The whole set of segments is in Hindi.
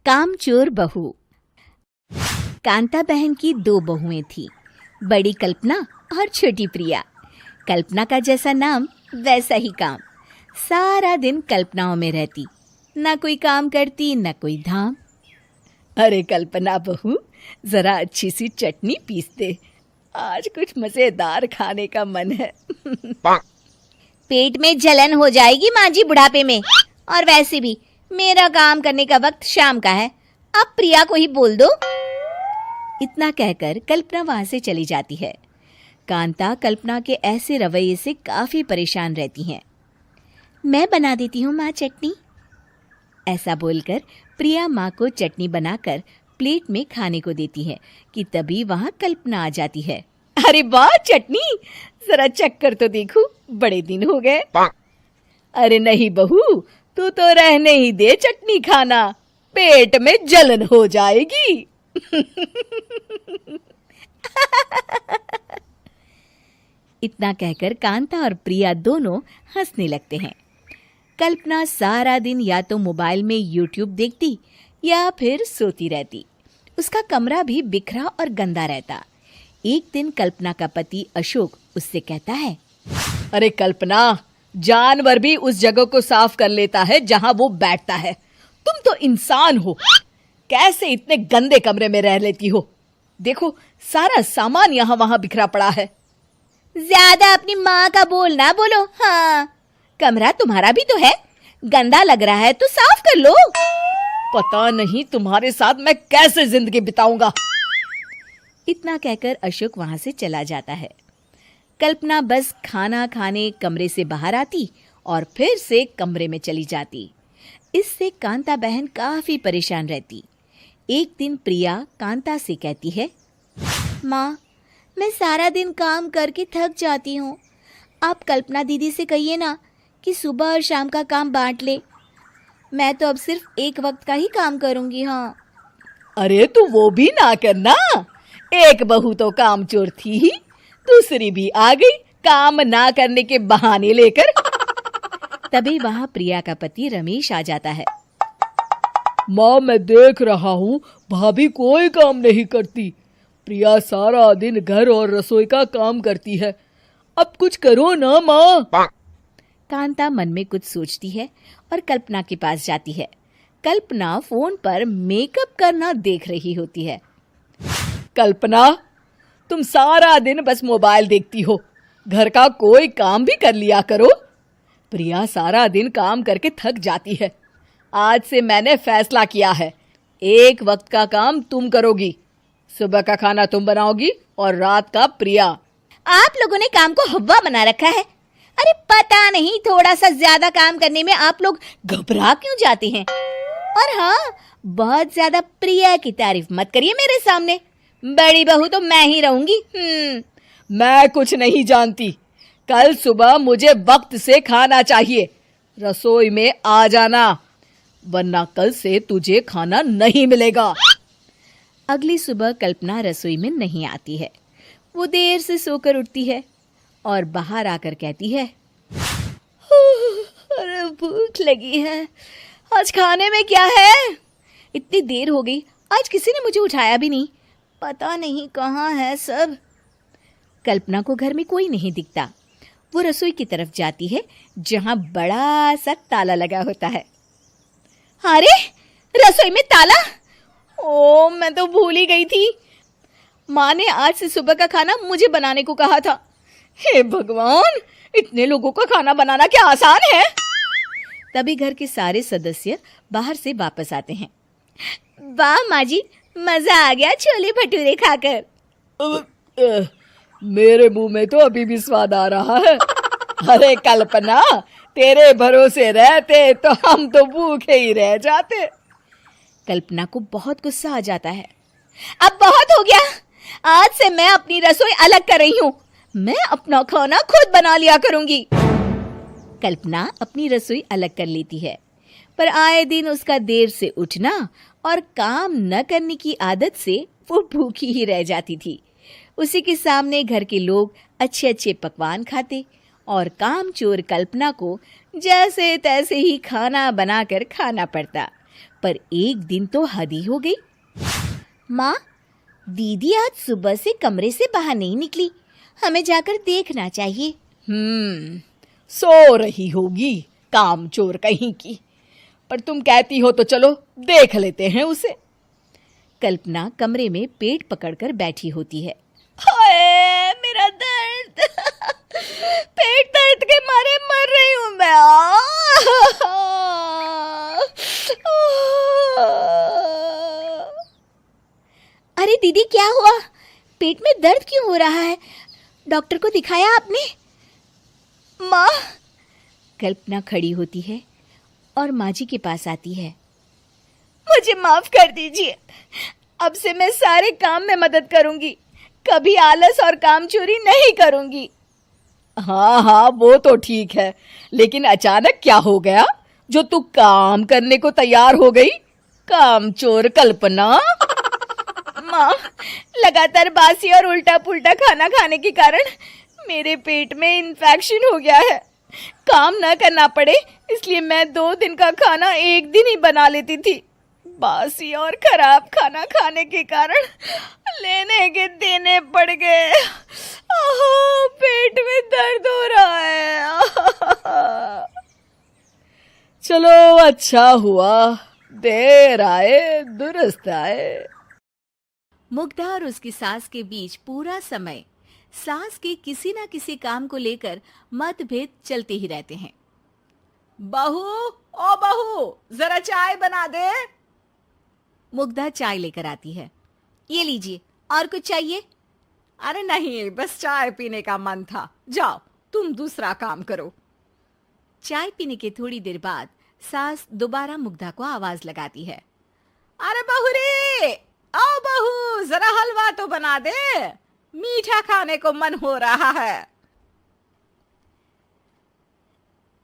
कामचोर बहू। कांता बहन की 2 बहुएं थीं, बड़ी कल्पना और छोटी प्रिया। कल्पना का जैसा नाम वैसा ही काम। सारा दिन कल्पनाओं में रहती, ना कोई काम करती न कोई धाम। अरे कल्पना बहू, जरा अच्छी सी चटनी पीस दे, आज कुछ मजेदार खाने का मन है। पेट में जलन हो जाएगी माँ जी बुढ़ापे में, और वैसे भी मेरा काम करने का वक्त शाम का है, अब प्रिया को ही बोल दो। इतना कहकर कल्पना वहां से चली जाती है। कांता कल्पना के ऐसे रवैये से काफी परेशान रहती हैं। मैं बना देती हूँ माँ चटनी। ऐसा बोलकर प्रिया माँ को चटनी बनाकर प्लेट में खाने को देती है कि तभी वहां कल्पना आ जाती है। अरे वाह चटनी, जरा चक्कर तो देखूं, बड़े दिन हो गए। अरे नहीं बहू, तू तो रहने ही दे चटनी खाना, पेट में जलन हो जाएगी। इतना कहकर कांता और प्रिया दोनों हंसने लगते हैं। कल्पना सारा दिन या तो मोबाइल में यूट्यूब देखती या फिर सोती रहती। उसका कमरा भी बिखरा और गंदा रहता। एक दिन कल्पना का पति अशोक उससे कहता है, अरे कल्पना, जानवर भी उस जगह को साफ कर लेता है जहां वो बैठता है, तुम तो इंसान हो, कैसे इतने गंदे कमरे में रह लेती हो? देखो सारा सामान यहाँ वहां बिखरा पड़ा है। ज्यादा अपनी माँ का बोल ना बोलो। हाँ, कमरा तुम्हारा भी तो है, गंदा लग रहा है तो साफ कर लो। पता नहीं तुम्हारे साथ मैं कैसे जिंदगी बिताऊंगा। इतना कहकर अशोक वहां से चला जाता है। कल्पना बस खाना खाने कमरे से बाहर आती और फिर से कमरे में चली जाती। इससे कांता बहन काफी परेशान रहती। एक दिन प्रिया कांता से कहती है, माँ, मैं सारा दिन काम करके थक जाती हूँ, आप कल्पना दीदी से कहिए ना कि सुबह और शाम का काम बांट ले। मैं तो अब सिर्फ एक वक्त का ही काम करूँगी। हाँ। अरे तू वो भी ना करना, एक बहू तो कामचोर थी ही, दूसरी भी आ गई काम ना करने के बहाने लेकर। तभी वहां प्रिया का पति रमेश आ जाता है। माँ, मैं देख रहा हूँ भाभी कोई काम नहीं करती, प्रिया सारा दिन घर और रसोई का काम करती है, अब कुछ करो ना माँ। कांता मन में कुछ सोचती है और कल्पना के पास जाती है। कल्पना फोन पर मेकअप करना देख रही होती है। कल्पना, तुम सारा दिन बस मोबाइल देखती हो, घर का कोई काम भी कर लिया करो। प्रिया सारा दिन काम करके थक जाती है। आज से मैंने फैसला किया है, एक वक्त का काम तुम करोगी, सुबह का खाना तुम बनाओगी और रात का प्रिया। आप लोगों ने काम को हवा बना रखा है। अरे पता नहीं थोड़ा सा ज्यादा काम करने में आप लोग घबरा क्यों जाते हैं। और हाँ, बहुत ज्यादा प्रिया की तारीफ मत करिए मेरे सामने, बड़ी बहू तो मैं ही रहूंगी। मैं कुछ नहीं जानती, कल सुबह मुझे वक्त से खाना चाहिए, रसोई में आ जाना, वरना कल से तुझे खाना नहीं मिलेगा। अगली सुबह कल्पना रसोई में नहीं आती है। वो देर से सोकर उठती है और बाहर आकर कहती है, अरे भूख लगी है, आज खाने में क्या है? इतनी देर हो गई, आज किसी ने मुझे उठाया भी नहीं, पता नहीं कहाँ है सब। कल्पना को घर में कोई नहीं दिखता। वो रसोई की तरफ जाती है जहां बड़ा सा ताला लगा होता है। अरे रसोई में ताला? ओ, मैं तो भूल ही गई थी। माँ ने आज से सुबह का खाना मुझे बनाने को कहा था। हे भगवान, इतने लोगों का खाना बनाना क्या आसान है? तभी घर के सारे सदस्य बाहर से वापस आते हैं। वाह माँ जी, मजा आ गया छोले भटूरे खाकर। मेरे मुंह में तो अभी भी स्वाद आ रहा है। अरे कल्पना, तेरे भरोसे रहते तो हम तो भूखे ही रह जाते। कल्पना को बहुत गुस्सा आ जाता है। अब बहुत हो गया, आज से मैं अपनी रसोई अलग कर रही हूँ, मैं अपना खाना खुद बना लिया करूंगी। कल्पना अपनी रसोई अलग कर लेती है, पर आए दिन उसका देर से उठना और काम न करने की आदत से वो भूखी ही रह जाती थी। उसी के सामने घर के लोग अच्छे अच्छे पकवान खाते और कामचोर कल्पना को जैसे तैसे ही खाना बनाकर खाना पड़ता। पर एक दिन तो हद ही हो गई। माँ, दीदी आज सुबह से कमरे से बाहर नहीं निकली, हमें जाकर देखना चाहिए। सो रही होगी कामचोर कहीं की, पर तुम कहती हो तो चलो देख लेते हैं उसे। कल्पना कमरे में पेट पकड़कर बैठी होती है। हाय मेरा दर्द, पेट दर्द के मारे मर रही हूं मैं। अरे दीदी, क्या हुआ? पेट में दर्द क्यों हो रहा है? डॉक्टर को दिखाया आपने? माँ, कल्पना खड़ी होती है और माँ जी के पास आती है। मुझे माफ कर दीजिए, अब से मैं सारे काम में मदद करूंगी, कभी आलस और काम चोरी नहीं करूंगी। हाँ, वो तो ठीक है, लेकिन अचानक क्या हो गया जो तू काम करने को तैयार हो गई? कामचोर कल्पना। माँ, लगातार बासी और उल्टा पुल्टा खाना खाने के कारण मेरे पेट में इन्फेक्शन हो गया है। काम न करना पड़े इसलिए मैं 2 दिन का खाना एक दिन ही बना लेती थी। बासी और खराब खाना खाने के कारण लेने के देने पड़ गए। पेट में दर्द हो रहा है। चलो अच्छा हुआ, देर आए दुरुस्त आए। मुग्धा और उसकी सास के बीच पूरा समय सास के किसी न किसी काम को लेकर मतभेद चलते ही रहते हैं। बहू, ओ बहू, जरा चाय बना दे। मुग्धा चाय लेकर आती है। ये लीजिए, और कुछ चाहिए? अरे नहीं, बस चाय पीने का मन था, जाओ तुम दूसरा काम करो। चाय पीने के थोड़ी देर बाद सास दोबारा मुग्धा को आवाज लगाती है। अरे बहू रे, आओ बहू, जरा हलवा तो बना दे, मीठा खाने को मन हो रहा है।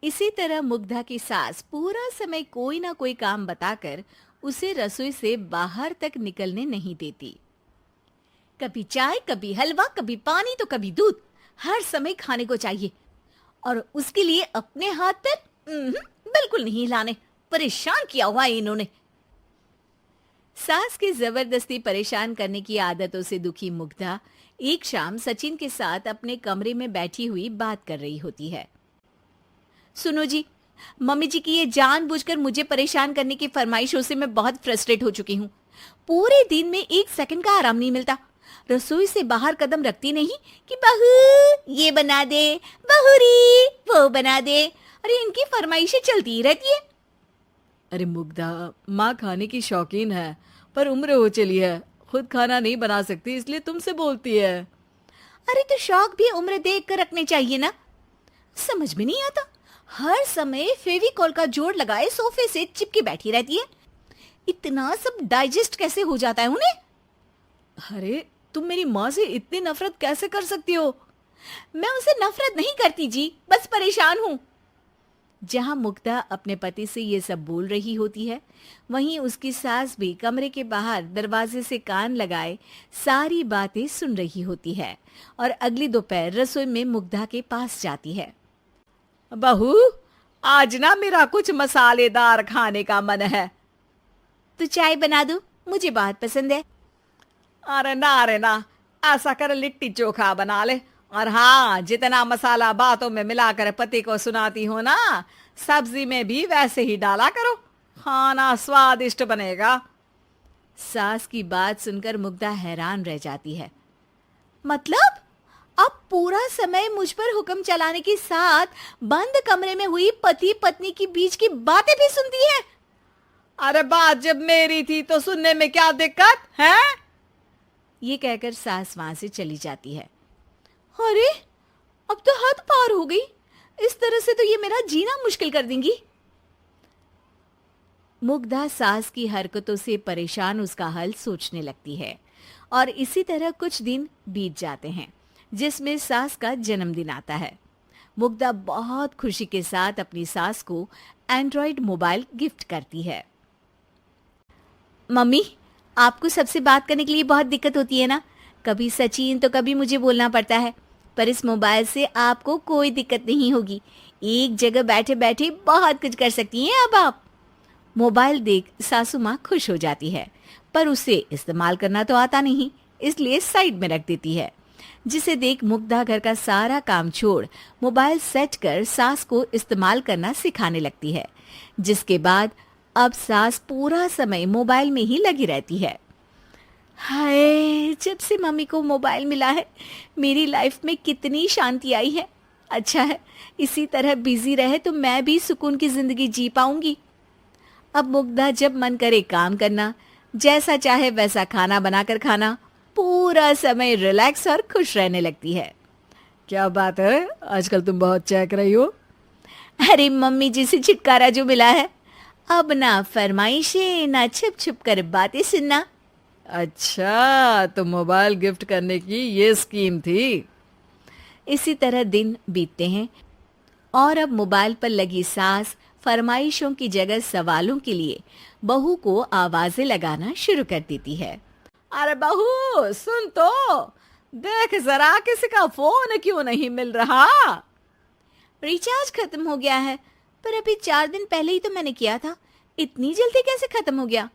इसी तरह मुग्धा की सास पूरा समय कोई ना कोई काम बताकर उसे रसोई से बाहर तक निकलने नहीं देती। कभी चाय, कभी हलवा, कभी पानी तो कभी दूध, हर समय खाने को चाहिए, और उसके लिए अपने हाथ पैर बिल्कुल नहीं हिलाने। परेशान किया हुआ है इन्होंने। सास की जबरदस्ती परेशान करने की आदतों से दुखी मुग्धा एक शाम सचिन के साथ अपने कमरे में बैठी हुई बात कर रही होती है। सुनो जी, मम्मी जी की ये जानबूझकर मुझे परेशान करने की फरमाइशों से मैं बहुत फ्रस्ट्रेट हो चुकी हूँ। पूरे दिन में 1 सेकंड का आराम नहीं मिलता। रसोई से बाहर कदम रखती नहीं कि बहू ये बना दे, बहुरी वो बना दे। अरे इनकी फरमाइशें चलती ही रहती है। अरे मुग्धा, माँ खाने की शौकीन है, पर उम्र हो चली है, खुद खाना नहीं बना सकती, इसलिए तुमसे बोलती है। अरे तो शौक भी उम्र देख कर रखने चाहिए ना। समझ में नहीं आता, हर समय फेविकॉल का जोड़ लगाए सोफे से चिपके बैठी रहती है। इतना सब डाइजेस्ट कैसे हो जाता है उन्हें? अरे तुम मेरी माँ से इतनी नफरत कैसे कर सकती हो? मैं उनसे नफरत नहीं करती जी, बस परेशान हूँ। जहां मुग्धा अपने पति से ये सब बोल रही होती है, वहीं उसकी सास भी कमरे के बाहर दरवाजे से कान लगाए सारी बातें सुन रही होती है और अगली दोपहर रसोई में मुग्धा के पास जाती है। बहू, आज ना मेरा कुछ मसालेदार खाने का मन है। तो चाय बना दूं? मुझे बहुत पसंद है। अरे ना, ऐसा कर लिट्टी चोखा बना ले। और हाँ, जितना मसाला बातों में मिलाकर पति को सुनाती हो ना, सब्जी में भी वैसे ही डाला करो, खाना स्वादिष्ट बनेगा। सास की बात सुनकर मुग्धा हैरान रह जाती है। मतलब अब पूरा समय मुझ पर हुक्म चलाने के साथ बंद कमरे में हुई पति पत्नी की बीच की बातें भी सुनती है? अरे बात जब मेरी थी तो सुनने में क्या दिक्कत है? ये कहकर सास वहां से चली जाती है। अरे अब तो हद पार हो गई, इस तरह से तो ये मेरा जीना मुश्किल कर देंगी। मुग्धा सास की हरकतों से परेशान उसका हल सोचने लगती है और इसी तरह कुछ दिन बीत जाते हैं, जिसमें सास का जन्मदिन आता है। मुग्धा बहुत खुशी के साथ अपनी सास को एंड्रॉइड मोबाइल गिफ्ट करती है। मम्मी, आपको सबसे बात करने के लिए बहुत दिक्कत होती है ना, कभी सचिन तो कभी मुझे बोलना पड़ता है, पर इस मोबाइल से आपको कोई दिक्कत नहीं होगी। एक जगह बैठे बैठे बहुत कुछ कर सकती हैं अब आप। मोबाइल देख सासू माँ खुश हो जाती है, पर उसे इस्तेमाल करना तो आता नहीं, इसलिए साइड में रख देती है। जिसे देख मुग्धा घर का सारा काम छोड़ मोबाइल सेट कर सास को इस्तेमाल करना सिखाने लगती है, जिसके बाद अब सास पूरा समय मोबाइल में ही लगी रहती है। हाय, जब से मम्मी को मोबाइल मिला है मेरी लाइफ में कितनी शांति आई है। अच्छा है, इसी तरह बिजी रहे तो मैं भी सुकून की जिंदगी जी पाऊंगी। अब मुग्धा जब मन करे काम करना, जैसा चाहे वैसा खाना बनाकर खाना, पूरा समय रिलैक्स और खुश रहने लगती है। क्या बात है, आजकल तुम बहुत चहक रही हो। अरे मम्मी जी से छुटकारा जो मिला है, अब ना फरमाइशें ना छुप छुप कर बातें सुनना। अच्छा, तो मोबाइल गिफ्ट करने की ये स्कीम थी। इसी तरह दिन बीतते हैं और अब मोबाइल पर लगी सास फरमाइशों की जगह सवालों के लिए बहू को आवाजें लगाना शुरू कर देती है। अरे बहू सुन तो, देख जरा किसी का फोन क्यों नहीं मिल रहा। रिचार्ज खत्म हो गया है, पर अभी 4 दिन पहले ही तो मैंने किया था, इतनी जल्दी कैसे खत्म हो गया।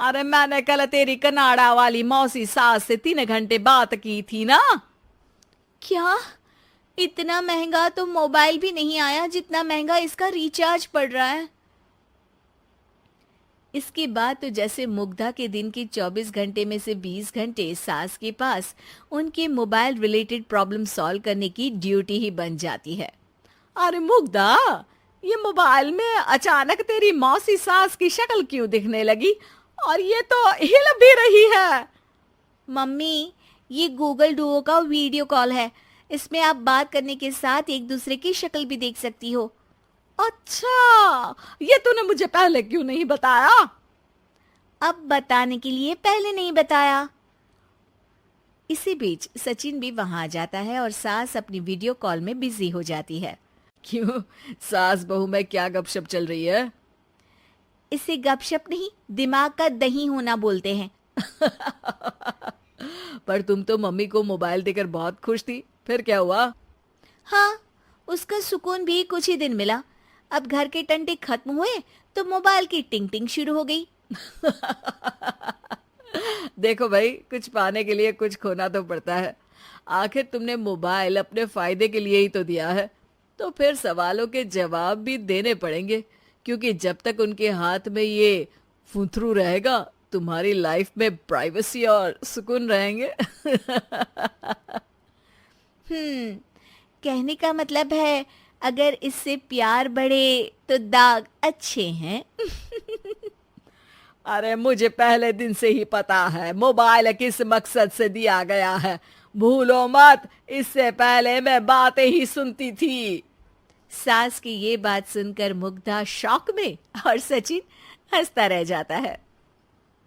अरे मैंने कल तेरी कनाडा वाली मौसी सास से 3 घंटे बात की थी ना। क्या? इतना महंगा तो मोबाइल भी नहीं आया जितना महंगा इसका रिचार्ज पड़ रहा है। इसके बाद तो जैसे मुग्धा के दिन के 24 घंटे में से 20 घंटे सास के पास उनके मोबाइल रिलेटेड प्रॉब्लम सॉल्व करने की ड्यूटी ही बन जाती है। अरे मुग्धा, ये मोबाइल में अचानक तेरी मौसी सास की शक्ल क्यों दिखने लगी, और ये तो हिल भी रही है। मम्मी, ये गूगल डुओ का वीडियो कॉल है, इसमें आप बात करने के साथ एक दूसरे की शक्ल भी देख सकती हो। अच्छा, ये तूने मुझे पहले क्यों नहीं बताया। अब बताने के लिए पहले नहीं बताया। इसी बीच सचिन भी वहां आ जाता है और सास अपनी वीडियो कॉल में बिजी हो जाती है। क्यों, सास बहू में क्या गपशप चल रही है। इसे गपशप नहीं, दिमाग का दही होना बोलते हैं। पर तुम तो मम्मी को मोबाइल देकर बहुत खुश थी, फिर क्या हुआ। हाँ, उसका सुकून भी कुछ ही दिन मिला। अब घर के टंटे खत्म हुए तो मोबाइल की टिंग टिंग शुरू हो गई। देखो भाई, कुछ पाने के लिए कुछ खोना तो पड़ता है। आखिर तुमने मोबाइल अपने फायदे के लिए ही तो दिया है, तो फिर सवालों के जवाब भी देने पड़ेंगे, क्योंकि जब तक उनके हाथ में ये फुंथरू रहेगा तुम्हारी लाइफ में प्राइवेसी और सुकून रहेंगे। कहने का मतलब है अगर इससे प्यार बढ़े तो दाग अच्छे हैं। अरे मुझे पहले दिन से ही पता है मोबाइल किस मकसद से दिया गया है, भूलो मत। इससे पहले मैं बातें ही सुनती थी। सास की ये बात सुनकर मुग्धा शॉक में और सचिन हंसता रह जाता है।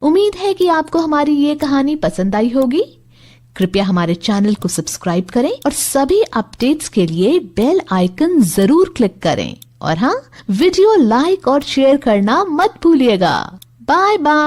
उम्मीद है कि आपको हमारी ये कहानी पसंद आई होगी। कृपया हमारे चैनल को सब्सक्राइब करें और सभी अपडेट्स के लिए बेल आइकन जरूर क्लिक करें। और हाँ, वीडियो लाइक और शेयर करना मत भूलिएगा। Bye bye.